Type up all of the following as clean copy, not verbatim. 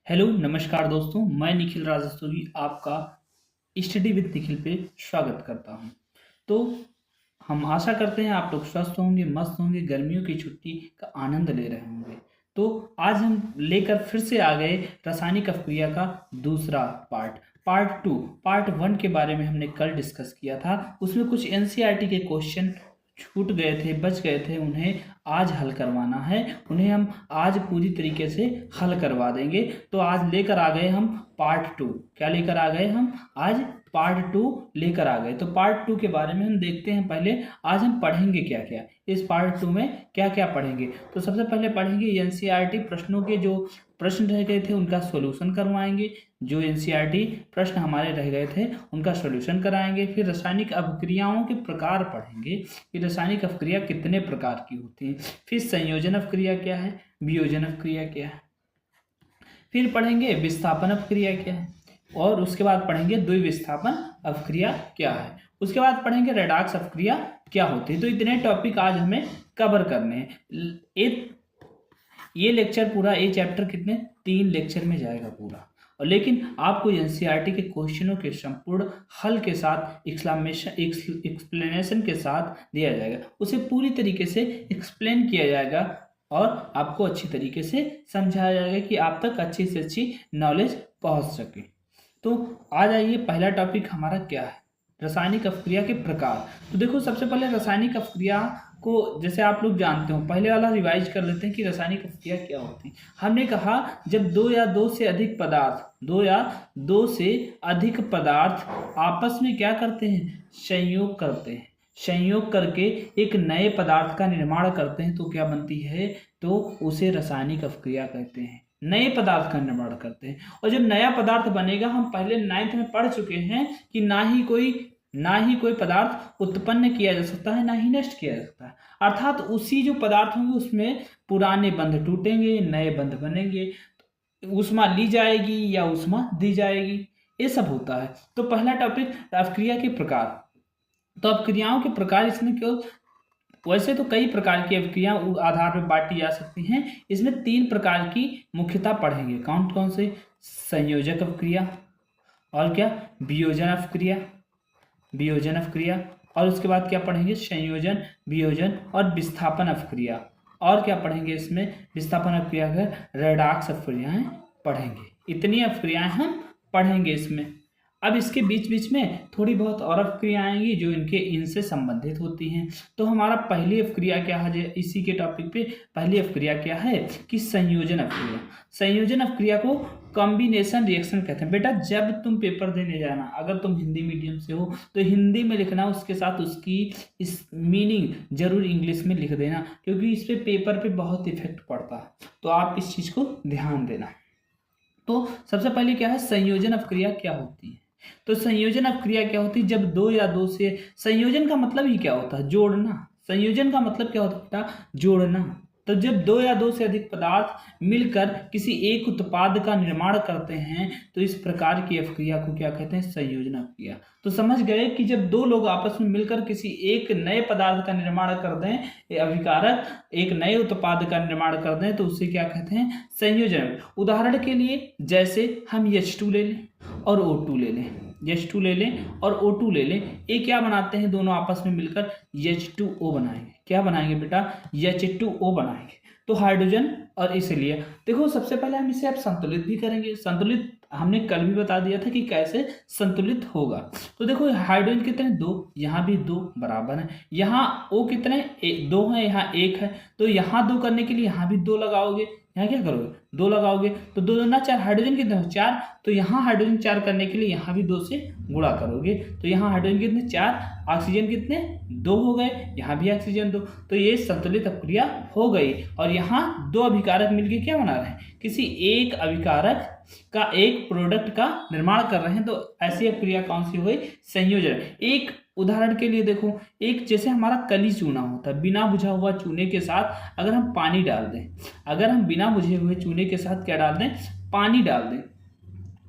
Hello नमस्कार दोस्तों, मैं निखिल राजस्तोगी आपका स्टडी विद निखिल पे स्वागत करता हूं। तो हम आशा करते हैं आप लोग स्वस्थ होंगे, मस्त होंगे, गर्मियों की छुट्टी का आनंद ले रहे होंगे। तो आज हम लेकर फिर से आ गए रासायनिक अपक्रिया का दूसरा पार्ट टू। पार्ट वन के बारे में हमने कल डिस्कस किया था। उसमें कुछ एनसीईआरटी के क्वेश्चन छूट गए थे, बच गए थे, उन्हें आज हल करवाना है। उन्हें हम आज पूरी तरीके से हल करवा देंगे। तो आज लेकर आ गए हम पार्ट टू। क्या लेकर आ गए हम? आज पार्ट टू लेकर आ गए। तो पार्ट टू के बारे में हम देखते हैं। पहले आज हम पढ़ेंगे क्या क्या, इस पार्ट टू में क्या क्या पढ़ेंगे। तो सबसे पहले पढ़ेंगे एनसीईआरटी प्रश्नों के जो प्रश्न रह गए थे उनका सॉल्यूशन करवाएंगे। जो एनसीईआरटी प्रश्न हमारे रह गए थे उनका सॉल्यूशन कराएंगे। फिर रासायनिक अपक्रियाओं के प्रकार पढ़ेंगे कि रासायनिक अपक्रिया कितने प्रकार की होती है। फिर संयोजन अपक्रिया क्या है, वियोजन अपक्रिया क्या है। फिर पढ़ेंगे विस्थापन अपक्रिया क्या है, और उसके बाद पढ़ेंगे द्विविस्थापन अपक्रिया क्या है। उसके बाद पढ़ेंगे रेडॉक्स अपक्रिया क्या होती है। तो इतने टॉपिक आज हमें कवर करने हैं। ये लेक्चर पूरा, ये चैप्टर कितने 3 लेक्चर में जाएगा पूरा। और लेकिन आपको एनसीईआरटी के क्वेश्चनों के संपूर्ण हल के साथ एक्सप्लेनेशन के साथ दिया जाएगा। उसे पूरी तरीके से एक्सप्लेन किया जाएगा और आपको अच्छी तरीके से समझाया जाएगा कि आप तक अच्छी से अच्छी नॉलेज पहुंच सके। तो आ जाइए, पहला टॉपिक हमारा क्या है, रासायनिक अपक्रिया के प्रकार। तो देखो, सबसे पहले रासायनिक अपक्रिया को जैसे आप लोग जानते हो, पहले वाला रिवाइज कर लेते हैं कि रासायनिक अपक्रिया क्या होती है। हमने कहा जब दो या दो से अधिक पदार्थ आपस में क्या करते हैं, संयोग करते हैं। संयोग करके एक नए पदार्थ का निर्माण करते हैं तो क्या बनती है, तो उसे रासायनिक अपक्रिया कहते हैं। नए पदार्थ का निर्माण करते हैं। और जब नया पदार्थ बनेगा, हम पहले 9th में पढ़ चुके हैं कि ना ही कोई पदार्थ उत्पन्न किया जा सकता है, ना ही नष्ट किया जा सकता है। अर्थात उसी जो पदार्थ होंगे उसमें पुराने बंध टूटेंगे, नए बंध बनेंगे, ऊष्मा ली जाएगी या ऊष्मा दी जाएगी, ये सब होता है। तो पहला टॉपिक अपक्रिया के प्रकार। तो अपक्रियाओं के प्रकार इसमें क्यों, वैसे तो कई प्रकार की अपक्रियाएं आधार पर बांटी जा सकती हैं। इसमें 3 प्रकार की मुख्यतः पढ़ेंगे। कौन कौन से? संयोजक अपक्रिया, और क्या, वियोजन अपक्रिया, और उसके बाद क्या पढ़ेंगे, संयोजन, वियोजन और विस्थापन अपक्रिया। और क्या पढ़ेंगे इसमें, विस्थापन अपक्रिया का रेडॉक्स अपक्रियाएं पढ़ेंगे। इतनी अपक्रियाएं हम पढ़ेंगे इसमें। अब इसके बीच बीच में थोड़ी बहुत और अपक्रियाएं आएंगी जो इनसे संबंधित होती हैं। तो हमारा पहली अपक्रिया क्या है, इसी के टॉपिक पे पहली अपक्रिया क्या है कि संयोजन अपक्रिया। संयोजन अपक्रिया को कॉम्बिनेशन रिएक्शन कहते हैं। बेटा, जब तुम पेपर देने जाना, अगर तुम हिंदी मीडियम से हो तो हिंदी में लिखना, उसके साथ उसकी इस मीनिंग जरूर इंग्लिश में लिख देना, क्योंकि इस पे पेपर पे बहुत इफेक्ट पड़ता है। तो आप इस चीज को ध्यान देना। तो सबसे पहले क्या है, संयोजन अपक्रिया क्या होती है। तो संयोजन अपक्रिया क्या होती है, जब दो या दो से, संयोजन का मतलब ही क्या होता है, जोड़ना। संयोजन का मतलब क्या होता है बेटा, जोड़ना। तो जब दो या दो से अधिक पदार्थ मिलकर किसी एक उत्पाद का निर्माण करते हैं तो इस प्रकार की अपक्रिया को क्या कहते हैं, संयोजन अपक्रिया। तो समझ गए कि जब दो लोग आपस में मिलकर किसी एक नए पदार्थ का निर्माण कर दें, अभिकारक एक नए उत्पाद का निर्माण कर दें, तो उसे क्या कहते हैं, संयोजन। उदाहरण के लिए जैसे हम H2 ले लें और O2 ले लें, H2 ले लें और O2 ले लें, ये क्या बनाते हैं, दोनों आपस में मिलकर H2O बनाएंगे। क्या बनाएंगे बेटा, H2O बनाएंगे। तो हाइड्रोजन, और इसलिए देखो सबसे पहले हम इसे अब संतुलित भी करेंगे। संतुलित हमने कल भी बता दिया था कि कैसे संतुलित होगा। तो देखो हाइड्रोजन कितने, 2, यहाँ भी 2 बराबर है। यहाँ O कितने, 2 है, यहाँ 1 है। तो यहाँ 2 करने के लिए यहाँ भी 2 लगाओगे, यहाँ क्या करोगे, 2 लगाओगे। तो 2 2 4, हाइड्रोजन कितने हो, 4। तो यहाँ हाइड्रोजन 4 करने के लिए यहाँ भी 2 से गुणा करोगे। तो यहाँ हाइड्रोजन कितने, 4, ऑक्सीजन कितने, 2 हो गए, यहाँ भी ऑक्सीजन 2। तो ये संतुलित अपक्रिया हो गई। और यहाँ 2 अभिकारक मिलकर क्या बना रहे हैं, किसी एक अभिकारक का एक प्रोडक्ट का निर्माण कर रहे हैं। तो ऐसी अपक्रिया कौन सी हो गई, संयोजन। एक उदाहरण के लिए देखो, एक जैसे हमारा कली चूना होता है, बिना बुझा हुआ चूने के साथ अगर हम पानी डाल दें, अगर हम बिना बुझे हुए चूने के साथ क्या डाल दें, पानी डाल दें।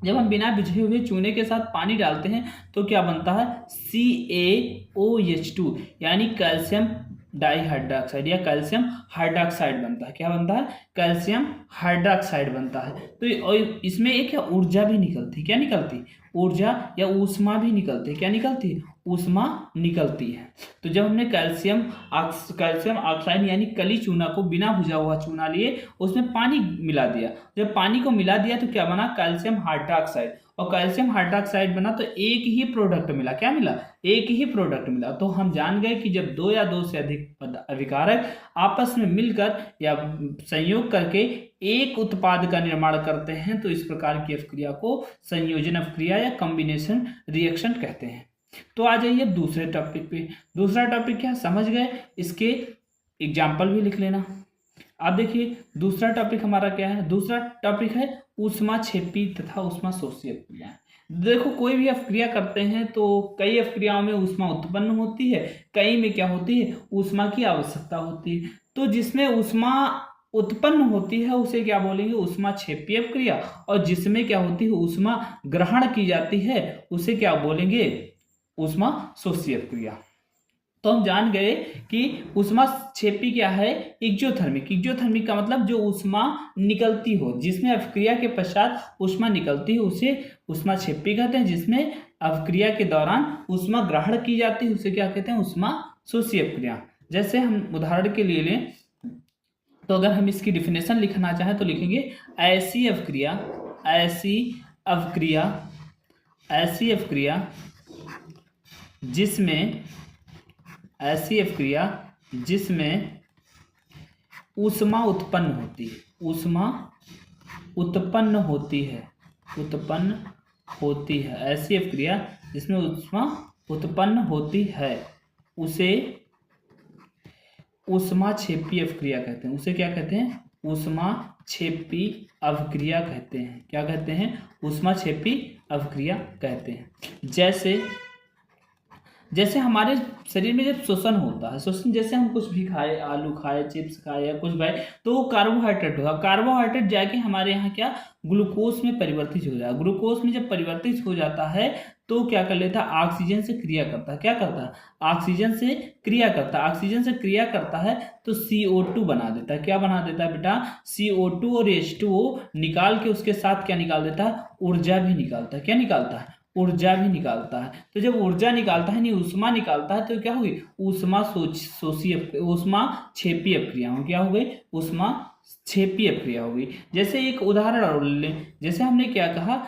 जब हम बिना बुझे हुए चूने के साथ पानी डालते हैं तो क्या बनता है, CaOH2, यानी कैल्शियम डाइहाइड्रोक्साइड या कैल्शियम हाइड्रोक्साइड बनता है। क्या बनता है? कैल्शियम हाइड्रोक्साइड बनता है। तो और इसमें एक ऊर्जा भी निकलती, क्या निकलती? ऊर्जा या ऊष्मा भी निकलती। क्या निकलती? ऊष्मा निकलती है। तो जब हमने कैल्शियम ऑक्साइड यानी कली चूना को बिना भुजा हुआ चूना लिए उसमें पानी मिला दिया, जब पानी को मिला दिया तो क्या बना? Calcium hydroxide. और कैल्शियम हाइड्रोक्साइड बना तो एक ही प्रोडक्ट मिला। क्या मिला? एक ही प्रोडक्ट मिला। तो हम जान गए कि जब दो या दो से अधिक अभिकारक आपस में मिलकर या संयोग करके एक उत्पाद का निर्माण करते हैं तो इस प्रकार की अपक्रिया को संयोजन अपक्रिया या कॉम्बिनेशन रिएक्शन कहते हैं। तो आ जाइए दूसरे टॉपिक पे। दूसरा टॉपिक क्या समझ गए? इसके एग्जाम्पल भी लिख लेना। अब देखिए दूसरा टॉपिक हमारा क्या है? दूसरा टॉपिक है ऊष्माक्षेपी तथा ऊष्माशोषी अपक्रिया। देखो कोई भी अपक्रिया करते हैं तो कई अपक्रियाओं में ऊष्मा उत्पन्न होती है, कई में क्या होती है? ऊष्मा की आवश्यकता होती है। तो जिसमें ऊष्मा उत्पन्न होती है उसे क्या बोलेंगे? ऊष्माक्षेपी अपक्रिया। और जिसमें क्या होती है? ऊष्मा ग्रहण की जाती है उसे क्या बोलेंगे? ऊष्माशोषी अपक्रिया। तो हम जान गए कि ऊष्माक्षेपी क्या है? एक्जोथर्मिक। एक्जोथर्मिक का मतलब जो ऊष्मा निकलती हो, जिसमें अपक्रिया के पश्चात ऊष्मा निकलती है उसे ऊष्माक्षेपी कहते हैं। जिसमें अपक्रिया के दौरान ऊष्मा ग्रहण की जाती है उसे क्या कहते हैं? ऊष्माशोषी अपक्रिया। जैसे हम उदाहरण के लिए लें तो अगर हम इसकी डिफिनेशन लिखना चाहें तो लिखेंगे ऐसी अपक्रिया जिसमें ऊष्मा उत्पन्न होती है। ऐसी अपक्रिया जिसमें ऊष्मा उत्पन्न होती है उसे ऊष्माक्षेपी अपक्रिया कहते हैं। उसे क्या कहते हैं? ऊष्माक्षेपी अपक्रिया कहते हैं। क्या कहते हैं? ऊष्माक्षेपी अपक्रिया कहते हैं। जैसे हमारे शरीर में जब श्वसन होता है, श्वसन जैसे हम कुछ भी खाए, आलू खाए, चिप्स खाए या कुछ खाए तो वो कार्बोहाइड्रेट होगा। कार्बोहाइड्रेट जाके हमारे यहाँ क्या? ग्लूकोज में परिवर्तित हो जाएगा। ग्लूकोज में जब परिवर्तित हो जाता है तो क्या कर लेता है? ऑक्सीजन से क्रिया करता है। क्या करता है? ऑक्सीजन से क्रिया करता है तो CO2 बना देता है। क्या बना देता है बेटा? CO2 और H2O निकाल के उसके साथ क्या निकाल देता है? ऊर्जा भी निकालता है। क्या निकालता है? ऊर्जा भी निकालता है। तो जब ऊर्जा निकालता है, नहीं ऊष्मा निकालता है तो क्या होगी? ऊष्माक्षेपी अपक्रिया हो। क्या हो गई? ऊष्माक्षेपी अपक्रिया होगी। जैसे एक उदाहरण और लें, जैसे हमने क्या कहा?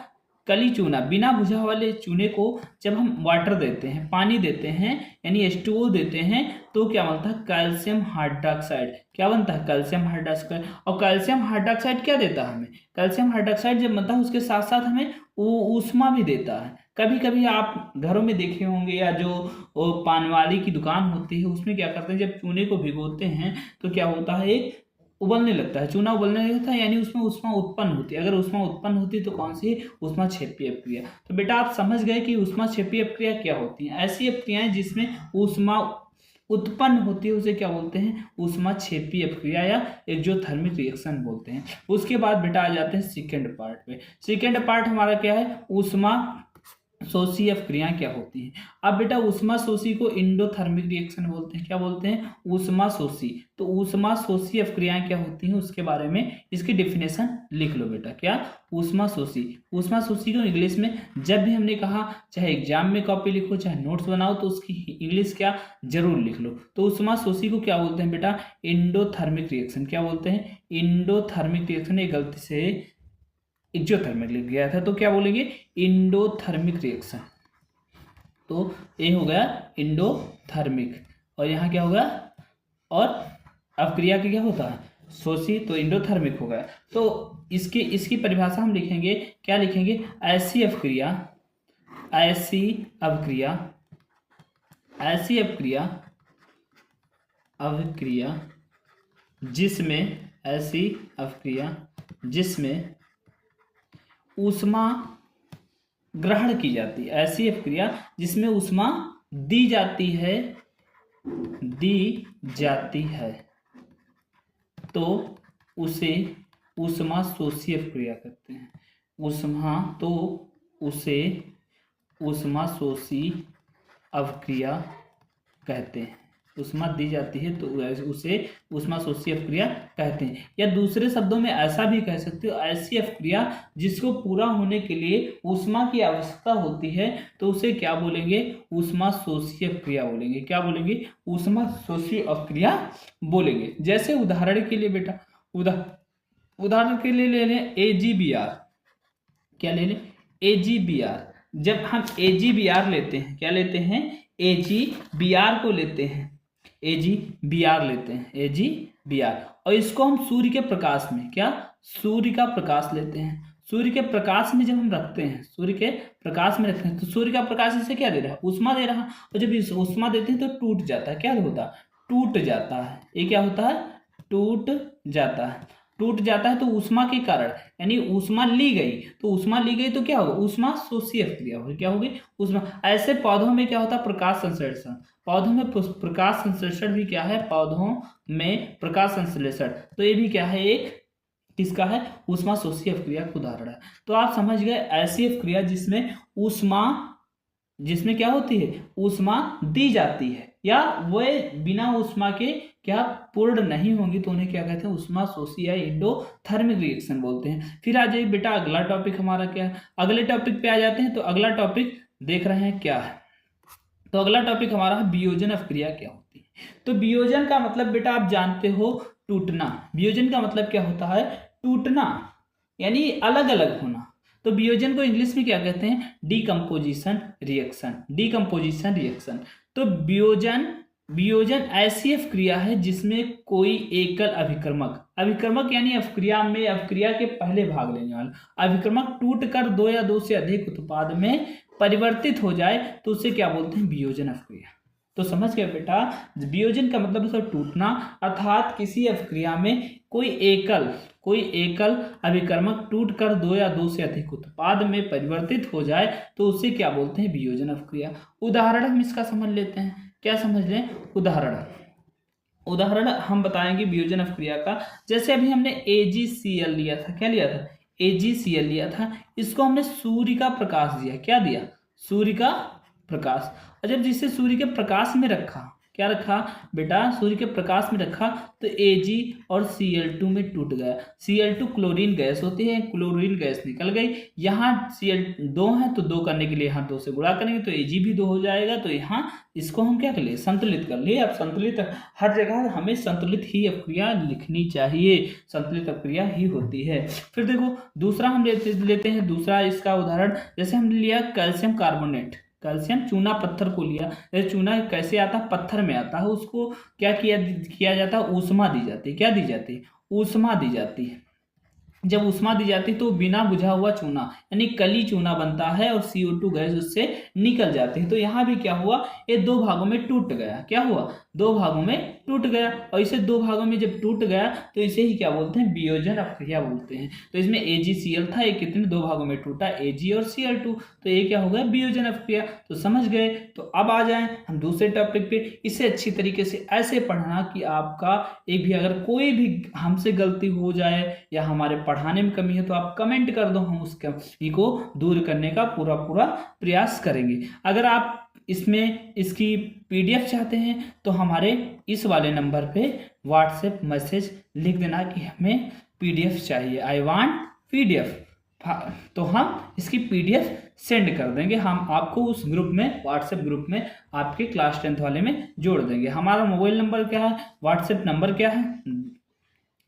कली चूना, बिना भुजा वाले चूने को जब हम वाटर देते हैं, पानी देते हैं यानी H2O देते हैं तो क्या बनता है? Calcium hydroxide. क्या बनता है? Calcium hydroxide. और कैल्शियम हाइड्रोक्साइड क्या देता है हमें? कैल्शियम हाइड्रोक्साइड जब बनता है उसके साथ साथ हमें ऊष्मा भी देता है। कभी कभी आप घरों में देखे होंगे या जो पान वाली की दुकान होती है उसमें क्या करते हैं? जब चूने को भिगोते हैं तो क्या होता है? एक उबलने लगता है, चूना उबलने लगता है यानी उसमें ऊष्मा उत्पन्न होती है। अगर ऊष्मा उत्पन्न होती है तो कौन सी? ऊष्माक्षेपी अपक्रिया। तो बेटा आप समझ गए कि ऊष्माक्षेपी अपक्रिया क्या होती है। ऐसी अपक्रियाएं जिसमें ऊष्मा उत्पन्न होती है उसे क्या बोलते हैं? ऊष्माक्षेपी अपक्रिया या एक्सोथर्मिक रिएक्शन बोलते हैं। उसके बाद बेटा आ जाते हैं सेकेंड पार्ट पे। सेकेंड पार्ट हमारा क्या है? ऊष्माशोषी अपक्रियाएं क्या होती हैं। अब बेटा ऊष्माशोषी को इंडोथर्मिक रिएक्शन बोलते हैं। क्या बोलते हैं? ऊष्माशोषी। तो ऊष्माशोषी अपक्रियाएं क्या होती हैं उसके बारे में इसकी डिफिनेशन लिख लो बेटा। क्या? ऊष्माशोषी को इंग्लिश में जब भी हमने कहा, चाहे एग्जाम में कॉपी लिखो चाहे नोट्स बनाओ तो उसकी इंग्लिश क्या जरूर लिख लो। तो ऊष्माशोषी को क्या बोलते हैं बेटा? Endothermic reaction. क्या बोलते हैं? Endothermic reaction. ये गलती से एक्सोथर्मिक लिख गया था तो क्या बोलेंगे? Endothermic reaction. तो ये हो गया इंडोथर्मिक और यहाँ क्या होगा? और अपक्रिया के क्या होता है? शोषी। तो इंडोथर्मिक हो गया। तो इसकी परिभाषा हम लिखेंगे। क्या लिखेंगे? ऐसी अपक्रिया जिसमें ऊष्मा ग्रहण की जाती है। ऐसी अपक्रिया जिसमें ऊष्मा दी जाती है तो उसे ऊष्माशोषी अपक्रिया कहते हैं। ऊष्माशोषी अपक्रिया कहते हैं। ऊष्मा दी जाती है तो उसे ऊष्माशोषी अपक्रिया कहते हैं। या दूसरे शब्दों में ऐसा भी कह सकते हो, ऐसी अपक्रिया जिसको पूरा होने के लिए ऊष्मा की आवश्यकता होती है तो उसे क्या बोलेंगे, ऊष्माशोषी अपक्रिया बोलेंगे। क्या बोलेंगे, ऊष्माशोषी अपक्रिया बोलेंगे। जैसे उदाहरण के लिए बेटा, उदाहरण के लिए ले लें AgBr। क्या ले लें, AgBr। जब हम AgBr लेते हैं, क्या लेते हैं, AgBr को लेते हैं, AgBr लेते हैं, AgBr, और इसको हम सूर्य के प्रकाश में, क्या, सूर्य का प्रकाश लेते हैं। सूर्य के प्रकाश में जब हम रखते हैं, सूर्य के प्रकाश में रखते हैं तो सूर्य का प्रकाश इसे क्या दे रहा है, ऊष्मा दे रहा है। और जब इस ऊष्मा देते हैं तो टूट जाता है। क्या होता है, टूट जाता है। ये क्या होता है, टूट जाता है। टूट जाता है तो ऊष्मा के कारण, यानी ऊष्मा ली गई, तो ऊष्मा ली गई तो क्या होगा, ऊष्मा शोषी अपक्रिया होगी। क्या होगी, ऊष्मा। ऐसे पौधों में क्या होता है, प्रकाश संश्लेषण। पौधों में प्रकाश संश्लेषण भी क्या है, पौधों में प्रकाश संश्लेषण, तो ये भी क्या है, एक किसका है, ऊष्मा शोषी अपक्रिया का उदाहरण है। तो आप समझ गए, ऐसी अपक्रिया जिसमें ऊष्मा, जिसमें क्या होती है, ऊष्मा दी जाती है या वह बिना ऊष्मा के क्या पूर्ण नहीं होंगी तो उन्हें क्या कहते हैं, ऊष्मा शोषी या एंडोथर्मिक रिएक्शन बोलते हैं। फिर आ जाइए बेटा, अगला टॉपिक हमारा क्या है, अगले टॉपिक पे आ जाते हैं। तो अगला टॉपिक देख रहे हैं क्या है, तो अगला टॉपिक हमारा है वियोजन अपक्रिया क्या होती है। तो वियोजन का मतलब बेटा आप जानते हो, टूटना। वियोजन का मतलब क्या होता है, टूटना, यानी अलग अलग होना। तो वियोजन को इंग्लिश में क्या कहते हैं, डीकम्पोजिशन रिएक्शन, डीकम्पोजिशन रिएक्शन। तो वियोजन ऐसी अपक्रिया है जिसमें कोई एकल अभिकर्मक यानी अपक्रिया में, अपक्रिया के पहले भाग लेने वाला अभिकर्मक टूटकर दो या दो से अधिक उत्पाद में परिवर्तित हो जाए तो उसे क्या बोलते हैं, वियोजन अपक्रिया। तो समझ गए बेटा, वियोजन का मतलब है टूटना, अर्थात किसी अपक्रिया में कोई एकल अभिकर्मक टूटकर दो या दो से अधिक उत्पाद में परिवर्तित हो जाए तो उसे क्या बोलते हैं, वियोजन अपक्रिया। उदाहरण हम इसका समझ लेते हैं। क्या समझ लें, उदाहरण हम बताएंगे वियोजन अपक्रिया का। जैसे अभी हमने AgCl लिया था, क्या लिया था, AgCl लिया था। इसको हमने सूर्य का प्रकाश दिया, क्या दिया, सूर्य का प्रकाश। और जब जिसे सूर्य के प्रकाश में रखा, क्या रखा बेटा, सूर्य के प्रकाश में रखा तो Ag और Cl2 में टूट गया। Cl2 क्लोरीन गैस होती है, क्लोरीन गैस निकल गई। यहाँ Cl 2 है तो 2 करने के लिए यहाँ 2 से गुणा करेंगे तो Ag भी 2 हो जाएगा। तो यहाँ इसको हम क्या कर लिए, संतुलित कर लिए। अब संतुलित, हर जगह हमें संतुलित ही अपक्रिया लिखनी चाहिए, संतुलित अपक्रिया ही होती है। फिर देखो दूसरा हम लेते हैं, दूसरा इसका उदाहरण, जैसे हमने लिया कैल्शियम कार्बोनेट, कैल्शियम चूना पत्थर को लिया। जैसे चूना कैसे आता है, पत्थर में आता है, उसको क्या किया जाता है, ऊष्मा दी जाती है। क्या दी जाती है, ऊष्मा दी जाती है। जब ऊष्मा दी जाती है तो बिना बुझा हुआ चूना यानी कली चूना बनता है और CO2 गैस उससे निकल जाती है। तो यहाँ भी क्या हुआ, ये 2 भागों में टूट गया। क्या हुआ, 2 भागों में टूट गया। और इसे 2 भागों में जब टूट गया तो इसे ही क्या बोलते हैं, वियोजन अपक्रिया बोलते हैं। तो इसमें AgCl था, ये कितने 2 भागों में टूटा, Ag और Cl2, तो ये क्या हो गया, वियोजन अपक्रिया। तो समझ गए। तो अब आ जाए हम दूसरे टॉपिक पे। इसे अच्छी तरीके से ऐसे पढ़ना कि आपका एक भी अगर कोई भी हमसे गलती हो जाए या हमारे पढ़ाने में कमी है तो आप कमेंट कर दो, हम उस कमी को दूर करने का पूरा प्रयास करेंगे। अगर आप इसमें इसकी PDF चाहते हैं तो हमारे इस वाले नंबर पे व्हाट्सएप मैसेज लिख देना कि हमें PDF चाहिए, आई वांट PDF, तो हम इसकी PDF सेंड कर देंगे। हम आपको उस ग्रुप में, व्हाट्सएप ग्रुप में आपके क्लास 10th वाले में जोड़ देंगे। हमारा मोबाइल नंबर क्या है, व्हाट्सएप नंबर क्या है,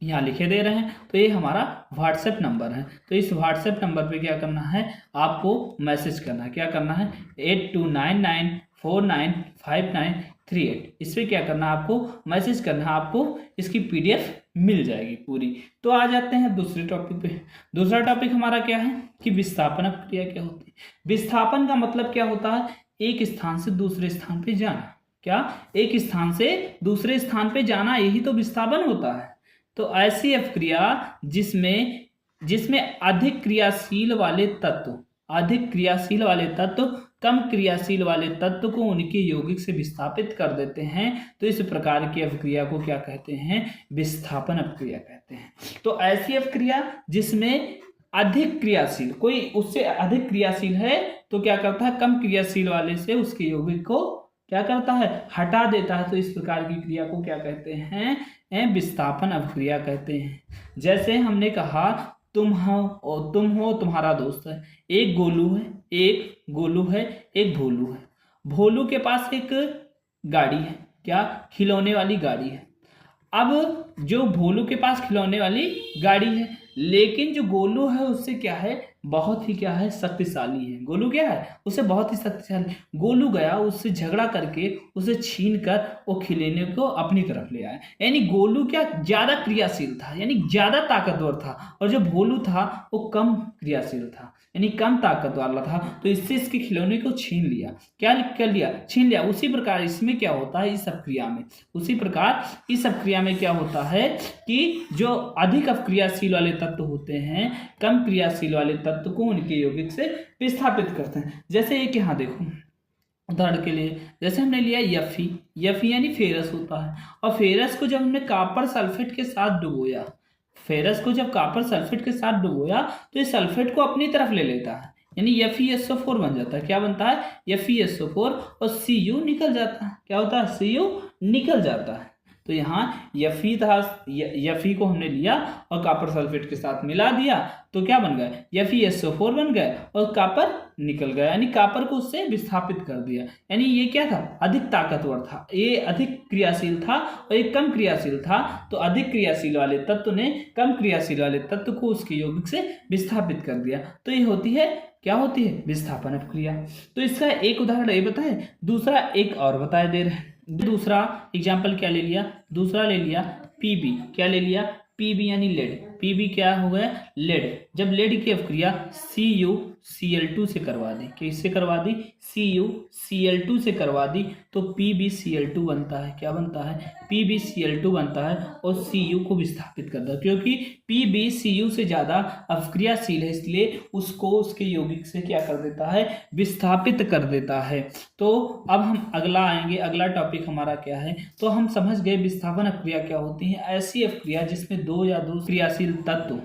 यहाँ लिखे दे रहे हैं। तो ये हमारा व्हाट्सएप नंबर है। तो इस व्हाट्सएप नंबर पे क्या करना है, आपको मैसेज करना है। क्या करना है, 8299495938। इस पर क्या करना है, आपको मैसेज करना है, आपको इसकी PDF मिल जाएगी पूरी। तो आ जाते हैं दूसरे टॉपिक पे। दूसरा टॉपिक हमारा क्या है कि विस्थापन अपक्रिया क्या होती है। विस्थापन का मतलब क्या होता है, एक स्थान से दूसरे स्थान पे जाना। क्या, एक स्थान से दूसरे स्थान पे जाना, यही तो विस्थापन होता है। तो ऐसी अपक्रिया जिसमें अधिक क्रियाशील वाले तत्व कम क्रियाशील वाले तत्व को उनके यौगिक से विस्थापित कर देते हैं, तो इस प्रकार की अपक्रिया को क्या कहते हैं, विस्थापन अपक्रिया कहते हैं। तो ऐसी अपक्रिया जिसमें अधिक क्रियाशील, कोई उससे अधिक क्रियाशील है तो क्या करता है, कम क्रियाशील वाले से उसके यौगिक को क्या करता है, हटा देता है। तो इस प्रकार की क्रिया को क्या कहते हैं, विस्थापन अपक्रिया कहते हैं। जैसे हमने कहा तुम हो तुम्हारा दोस्त है, एक गोलू है एक भोलू है। भोलू के पास एक गाड़ी है, क्या, खिलौने वाली गाड़ी है। अब जो भोलू के पास खिलौने वाली गाड़ी है, लेकिन जो गोलू है उससे क्या है, बहुत ही क्या है, शक्तिशाली है। गोलू क्या है, उससे बहुत ही शक्तिशाली। गोलू गया उससे झगड़ा करके उसे छीन कर वो खिलौने को अपनी तरफ ले आया। यानी गोलू क्या, ज्यादा क्रियाशील था, यानी ज्यादा ताकतवर था, और जो भोलू था वो कम क्रियाशील था, यानी कम ताकत वाला था। तो इससे इसके खिलौने को छीन लिया। क्या कर लिया, छीन लिया। उसी प्रकार इसमें क्या होता है, इस अपक्रिया में, उसी प्रकार इस अपक्रिया में क्या होता है कि जो अधिक अपक्रियाशील वाले तत्व होते हैं कम क्रियाशील वाले तत्व को उनके यौगिक से विस्थापित करते हैं। जैसे एक यहाँ देखो, उदाहरण के लिए जैसे हमने लिया यफी यानी फेरस होता है, और फेरस को जब हमने कॉपर सल्फेट के साथ डुबोया, फेरस को जब कॉपर सल्फेट के साथ डुबोया तो ये सल्फेट को अपनी तरफ ले लेता है, यानी FeSO4 बन जाता है। क्या बनता है, FeSO4, और Cu निकल जाता है। क्या होता है, Cu निकल जाता है। तो यहाँ Fe को हमने लिया और कॉपर सल्फेट के साथ मिला दिया, तो क्या बन गया, FeSO4 बन गया, और कॉपर निकल गया, यानी कॉपर को उससे विस्थापित कर दिया। यानी ये क्या था, अधिक ताकतवर था, ये अधिक क्रियाशील था, और ये कम क्रियाशील था। तो अधिक क्रियाशील वाले तत्व ने कम क्रियाशील वाले तत्व को उसके यौगिक से विस्थापित कर दिया। तो ये होती है, क्या होती है, विस्थापन अपक्रिया। तो इसका एक उदाहरण ये बताए, दूसरा एक और बताए दे रहे हैं। दूसरा एग्जाम्पल क्या ले लिया, दूसरा ले लिया पीबी। क्या ले लिया, पीबी यानी लेड। पीबी क्या हो गया, लेड। जब लेड की अपक्रिया CuCl2 से करवा दी, किससे करवा दी, CuCl2 से करवा दी, तो PbCl2 बनता है। क्या बनता है, PbCl2 बनता है, और Cu को विस्थापित करता है, क्योंकि Pb Cu से ज्यादा अपक्रियाशील है, इसलिए उसको उसके यौगिक से क्या कर देता है, विस्थापित कर देता है। तो अब हम अगला आएंगे, अगला टॉपिक हमारा क्या है, तो हम समझ गए विस्थापन अपक्रिया क्या होती है। ऐसी अपक्रिया जिसमें दो या दो क्रियाशील तत्व,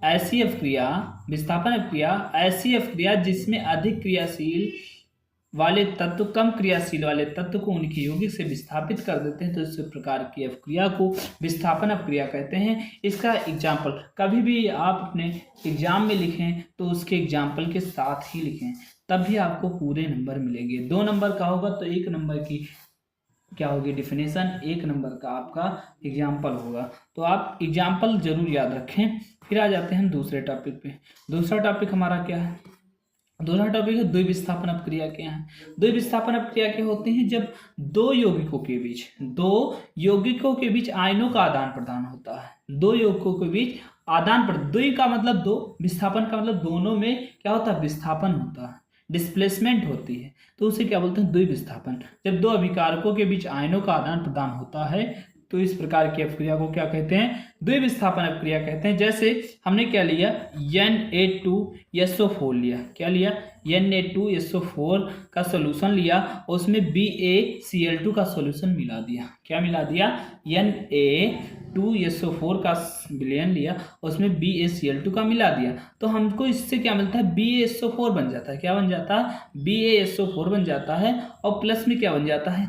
ऐसी अपक्रिया, विस्थापन अपक्रिया ऐसी अपक्रिया जिसमें अधिक क्रियाशील वाले तत्व कम क्रियाशील वाले तत्व को उनके यौगिक से विस्थापित कर देते हैं। तो इस प्रकार की अपक्रिया को विस्थापन अपक्रिया कहते हैं। इसका एग्जाम्पल कभी भी आप अपने एग्जाम में लिखें तो उसके एग्जाम्पल के साथ ही लिखें, तब भी आपको पूरे नंबर मिलेंगे। 2 नंबर का होगा तो 1 नंबर की क्या होगी, डेफिनेशन, 1 नंबर का आपका एग्जाम्पल होगा। तो आप एग्जाम्पल जरूर याद रखें। फिर आ जाते हैं दूसरे टॉपिक पे। दूसरा टॉपिक हमारा क्या है, दूसरा टॉपिक है द्विविस्थापन अपक्रिया क्या है। द्विविस्थापन अपक्रिया क्या होते हैं, जब दो यौगिकों के बीच आयनों का आदान प्रदान होता है। दो यौगिकों के बीच आदान प्रदान, द्वि का मतलब दो, विस्थापन का मतलब दोनों में क्या होता है, विस्थापन होता है, डिस्प्लेसमेंट होती है, तो उसे क्या बोलते हैं, द्विविस्थापन। जब दो अभिकारकों के बीच आयनों का आदान प्रदान होता है तो इस प्रकार की अपक्रिया को क्या कहते हैं, द्विविस्थापन अपक्रिया कहते हैं। जैसे हमने क्या लिया, Na2SO4 लिया। क्या लिया, Na2SO4 का सोल्यूशन लिया, उसमें BaCl2 का सोल्यूशन मिला दिया। क्या मिला दिया, Na2SO4 का विलयन लिया, उसमें BaCl2 का मिला दिया, तो हमको इससे क्या मिलता है, BaSO4 बन जाता है। क्या बन जाता है, BaSO4 बन जाता है, और प्लस में क्या बन जाता है,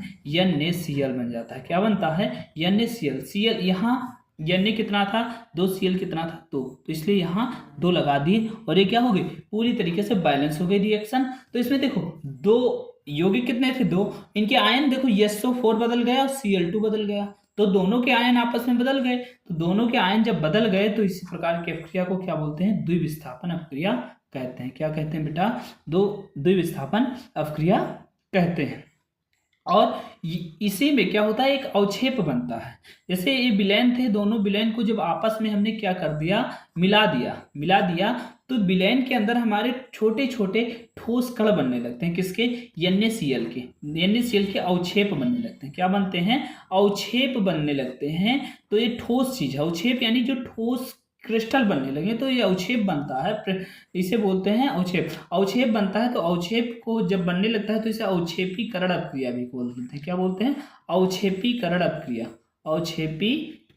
NaCl बन जाता है। क्या बनता है, NaCl। Cl यहाँ Na कितना था, 2, Cl कितना था, 2, तो इसलिए यहाँ 2 लगा दिए, और ये क्या हो गई, पूरी तरीके से बैलेंस हो गई रिएक्शन। तो इसमें देखो दो यौगिक कितने थे, 2, इनके आयन देखो SO4 बदल गया और Cl2 बदल गया, तो दोनों के आयन आपस में बदल गए। तो दोनों के आयन जब बदल गए तो इसी प्रकार की अपक्रिया को क्या बोलते हैं, द्विविस्थापन अपक्रिया कहते हैं। क्या कहते हैं बेटा, द्विविस्थापन अपक्रिया कहते हैं। और इसी में क्या होता है, एक अवक्षेप बनता है। जैसे ये विलयन थे, दोनों विलयन को जब आपस में हमने क्या कर दिया, मिला दिया, तो विलयन के अंदर हमारे छोटे छोटे ठोस कण बनने लगते हैं। किसके, NaCl के अवक्षेप बनने लगते हैं। क्या बनते हैं, अवक्षेप बनने लगते हैं। तो ये ठोस चीज है, अवक्षेप यानी जो ठोस क्रिस्टल बनने लगे तो ये अवक्षेप बनता है, इसे बोलते हैं अवक्षेप बनता है। तो अवक्षेप को जब बनने लगता है तो इसे अवक्षेपीकरण अपक्रिया भी बोलते हैं। क्या बोलते हैं, अवक्षेपीकरण अपक्रिया,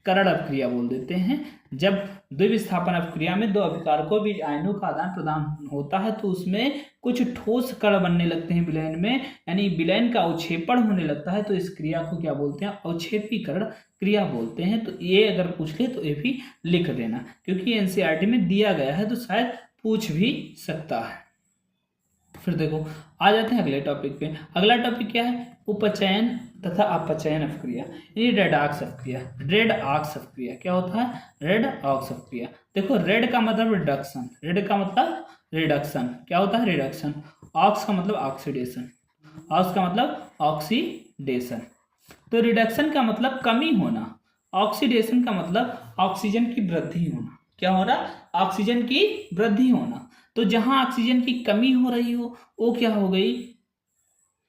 करण अपक्रिया बोल देते हैं। जब द्विविस्थापन अपक्रिया में दो अभिकारकों के बीच आयनों का आदान प्रदान होता है तो उसमें कुछ ठोस कण बनने लगते हैं विलयन में, यानी विलयन का अवक्षेपण होने लगता है, तो इस क्रिया को क्या बोलते हैं? अवक्षेपीकरण क्रिया बोलते हैं। तो ये अगर पूछ ले तो ये भी लिख देना, क्योंकि एनसीईआरटी में दिया गया है तो शायद पूछ भी सकता है। फिर देखो आ जाते हैं अगले टॉपिक पे। अगला टॉपिक क्या है? उपचयन तथा अपचयन अपक्रिया, यानी रेडॉक्स अपक्रिया। रेडॉक्स अपक्रिया क्या होता है? रेडॉक्स अपक्रिया। देखो रेड का मतलब रिडक्शन, रेड का मतलब रिडक्शन, क्या होता है? रिडक्शन। ऑक्स का मतलब ऑक्सीडेशन, ऑक्स का मतलब ऑक्सीडेशन। तो रिडक्शन का मतलब कमी होना, ऑक्सीडेशन का मतलब ऑक्सीजन की वृद्धि होना। क्या हो रहा? ऑक्सीजन की वृद्धि होना। तो जहां ऑक्सीजन की कमी हो रही हो वो क्या हो गई?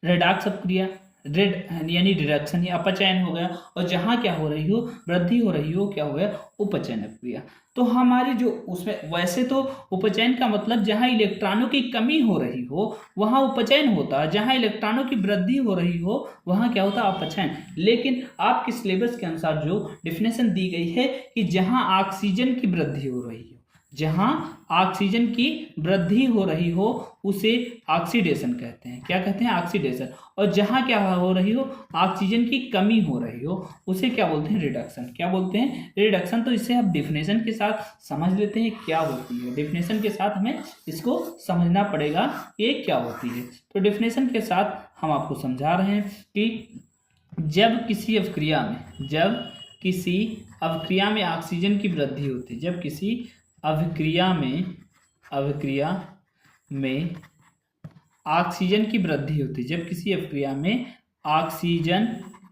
रेडॉक्स अपक्रिया, रेड यानी रिडक्शन या अपचयन हो गया। और जहां क्या हो रही हो? वृद्धि हो रही हो, क्या हो गया? उपचयन अपक्रिया। तो हमारी जो उसमें वैसे तो उपचयन का मतलब जहां इलेक्ट्रॉनों की कमी हो रही हो वहां उपचयन होता है, जहां इलेक्ट्रॉनों की वृद्धि हो रही हो वहां क्या होता है? अपचयन। लेकिन आपके सिलेबस के अनुसार जो डेफिनेशन दी गई है कि जहां ऑक्सीजन की वृद्धि हो रही हो, जहां ऑक्सीजन की वृद्धि हो रही हो उसे ऑक्सीडेशन कहते हैं। क्या कहते हैं? ऑक्सीडेशन। और जहां क्या हो रही हो? ऑक्सीजन की कमी हो रही हो उसे क्या बोलते हैं? रिडक्शन। क्या बोलते हैं? रिडक्शन। तो इसे हम डेफिनेशन के साथ समझ लेते हैं क्या होती है। डेफिनेशन के साथ हमें इसको समझना पड़ेगा ये क्या होती है। तो डेफिनेशन के साथ हम आपको समझा रहे हैं कि जब किसी अभिक्रिया में ऑक्सीजन की वृद्धि होती है, जब किसी अभिक्रिया में ऑक्सीजन की वृद्धि होती है, जब किसी अभिक्रिया में ऑक्सीजन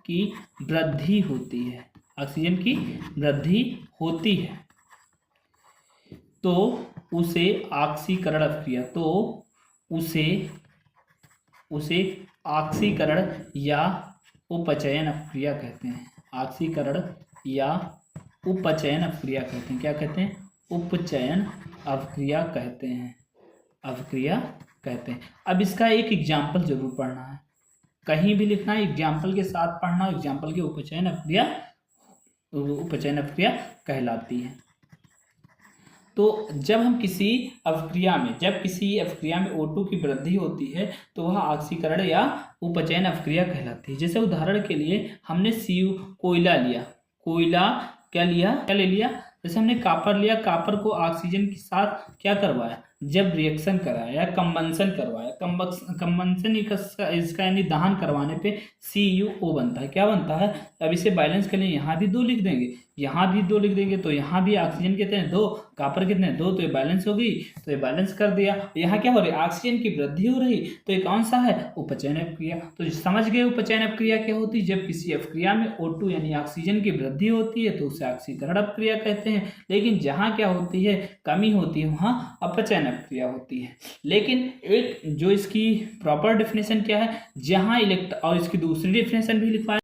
की वृद्धि होती है, ऑक्सीजन की वृद्धि होती है तो उसे ऑक्सीकरण अपक्रिया, तो उसे ऑक्सीकरण या उपचयन अपक्रिया कहते हैं। ऑक्सीकरण या उपचयन अपक्रिया कहते हैं। क्या कहते हैं? उपचयन अपक्रिया कहते हैं, अपक्रिया कहते हैं। अब इसका एक एग्जाम्पल जरूर पढ़ना है, कहीं भी लिखना है एग्जाम्पल के साथ पढ़ना। एग्जाम्पल की उपचयन अपक्रिया कहलाती है। तो जब किसी अभिक्रिया में O2 की वृद्धि होती है तो वह ऑक्सीकरण या उपचयन अपक्रिया कहलाती है। जैसे उदाहरण के लिए हमने कोयला लिया, क्या ले लिया? जैसे हमने कॉपर लिया, कॉपर को ऑक्सीजन के साथ क्या करवाया? जब रिएक्शन कराया या कंबंशन करवाया, कंबंशन इसका यानी दहन करवाने पे CuO बनता है। क्या बनता है? अब इसे बैलेंस के लिए यहाँ भी 2 लिख देंगे, यहाँ भी 2 लिख देंगे, तो यहाँ भी ऑक्सीजन कितने हैं? 2, कॉपर कितने हैं? 2, तो ये बैलेंस हो गई, तो ये बैलेंस कर दिया। यहाँ क्या हो रही है? ऑक्सीजन की वृद्धि हो रही, तो ये कौन सा है? उपचयन अपक्रिया। तो समझ गए उपचयन अपक्रिया क्या होती है? जब किसी अपक्रिया में O2 यानी ऑक्सीजन की वृद्धि होती है तो उसे ऑक्सीकरण अपक्रिया कहते हैं। लेकिन जहाँ क्या होती है? कमी होती है, वहाँ अपचयन अपक्रिया होती है। लेकिन एक जो इसकी प्रॉपर डेफिनेशन क्या है, जहाँ और इसकी दूसरी डेफिनेशन भी लिखवाया